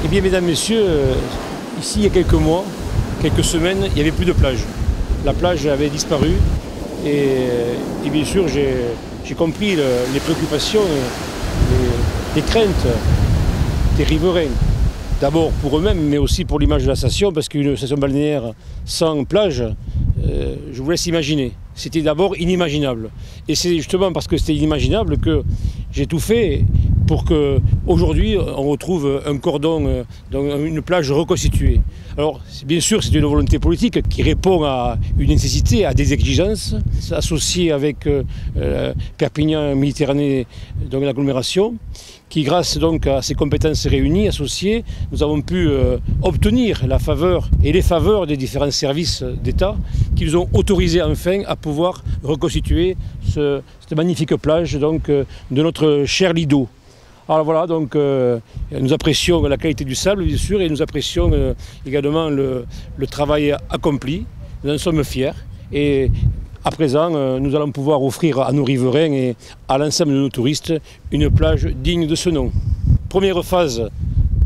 bien, mesdames, messieurs, ici, il y a quelques mois, quelques semaines, il n'y avait plus de plage. La plage avait disparu et bien sûr, j'ai compris les préoccupations, les craintes des riverains. D'abord pour eux-mêmes, mais aussi pour l'image de la station, parce qu'une station balnéaire sans plage, je vous laisse imaginer. C'était d'abord inimaginable. Et c'est justement parce que c'était inimaginable que j'ai tout fait pour qu'aujourd'hui on retrouve un cordon, une plage reconstituée. Alors bien sûr c'est une volonté politique qui répond à une nécessité, à des exigences, associées avec Perpignan Méditerranée, donc l'agglomération, qui grâce donc à ces compétences réunies, associées, nous avons pu obtenir la faveur et les faveurs des différents services d'État qui nous ont autorisé enfin à pouvoir reconstituer cette magnifique plage donc, de notre cher Lido. Alors voilà, donc nous apprécions la qualité du sable, bien sûr, et nous apprécions également le travail accompli. Nous en sommes fiers. Et à présent, nous allons pouvoir offrir à nos riverains et à l'ensemble de nos touristes une plage digne de ce nom. Première phase,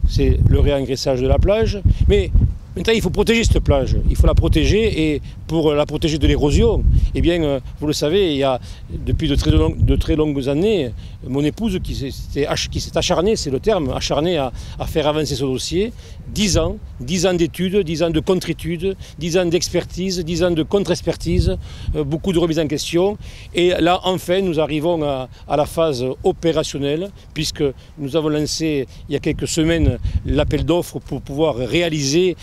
c'est le réengraissage de la plage. Mais maintenant, il faut protéger cette plage. Il faut la protéger et pour la protéger de l'érosion, eh bien, vous le savez, il y a depuis de très longues années, mon épouse qui s'est acharnée, c'est le terme, acharnée à faire avancer ce dossier. 10 ans d'études, 10 ans de contre-études, 10 ans d'expertise, 10 ans de contre-expertise, beaucoup de remises en question. Et là, enfin, nous arrivons à la phase opérationnelle, puisque nous avons lancé il y a quelques semaines l'appel d'offres pour pouvoir réaliser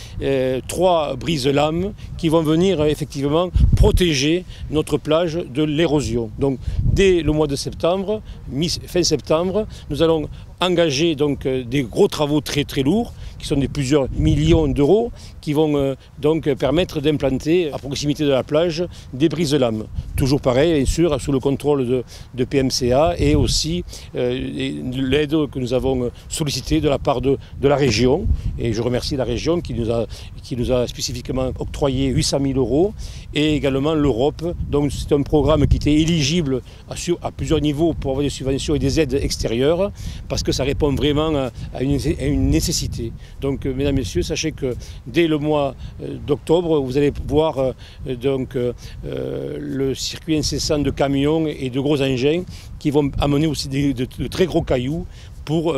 3 brises-lames qui vont venir effectivement protéger notre plage de l'érosion. Donc dès le mois de septembre, fin septembre, nous allons engager donc des gros travaux très lourds qui sont de plusieurs millions d'euros qui vont donc permettre d'implanter à proximité de la plage des brises-lames. Toujours pareil, bien sûr, sous le contrôle de PMCA et aussi l'aide que nous avons sollicitée de la part de la région. Et je remercie la région qui nous a spécifiquement octroyé 800 000 euros et également l'Europe. Donc c'est un programme qui était éligible à plusieurs niveaux pour avoir des subventions et des aides extérieures parce que ça répond vraiment à une nécessité. Donc mesdames, messieurs, sachez que dès le mois d'octobre, vous allez voir le circuit incessant de camions et de gros engins qui vont amener aussi de très gros cailloux pour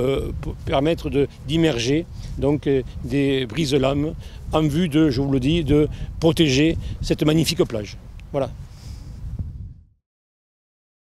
permettre d'immerger des brises-lames en vue de, je vous le dis, de protéger cette magnifique plage. Voilà.